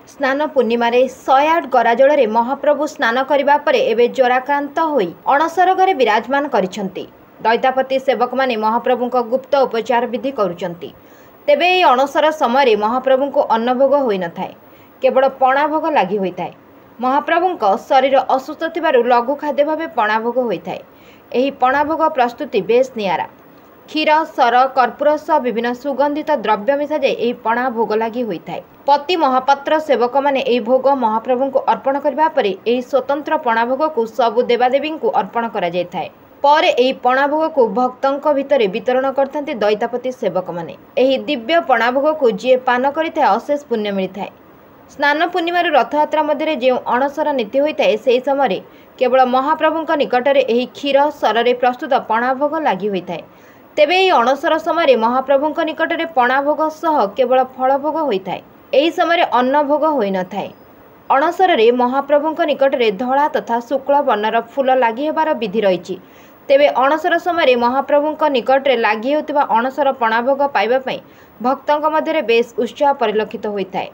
स्नान पूर्णिमा 108 गराजल महाप्रभु स्नान करने पर एवं ज्वराक्रांत होई अणसर घरे विराजमान करिसेंती। दैतापति सेवक माने महाप्रभु को गुप्त उपचार विधि करुचंती। तेबे एही अणसर समय महाप्रभु को अन्नभोग होई न थाए, केवल पणा भोग लगी होई थाए। महाप्रभु को शरीर असुस्थ थिबारु लघु खाद्य भाव पणा भोग होई थाए। एही पणा भोग प्रस्तुति बेस नियारा। क्षीर सर कर्पूर सह विभिन्न सुगंधित द्रव्य मिसा जाए यही पणा भोग लगी होता है। पति महापात्र सेवक माने यही भोग महाप्रभु को अर्पण करबा परे यही स्वतंत्र पणा भोग को सबु देवादेवी को अर्पण करा जाय थाए। परे यही पणा भोग को भक्तों भितर वितरण करथांती दैतापति सेवक माने। यही दिव्य पणा भोग को जी पान करिथाए अशेष पुण्य मिलता है। स्नान पूर्णिमा रथयात्रा मध्य जो अणसर नीति होता है से समय केवल महाप्रभु निकटने यही क्षीर सर प्रस्तुत पणा भोग लगी होता है। तेबे यही अणसर समय महाप्रभु निकटने पणा भोग सह केवल फल भोग होता है। यही समय अन्न भोग होई न थाए। अणसर महाप्रभु निकटने धड़ा तथा शुक्ल वर्णर फूल लगी होबार विधि रही। तेबे अणसर समय महाप्रभु निकटने लगी होतिबा अणसर पणा भोग पाइबा पई भक्तों मध्य बेस उत्साह परिलक्षित होता है।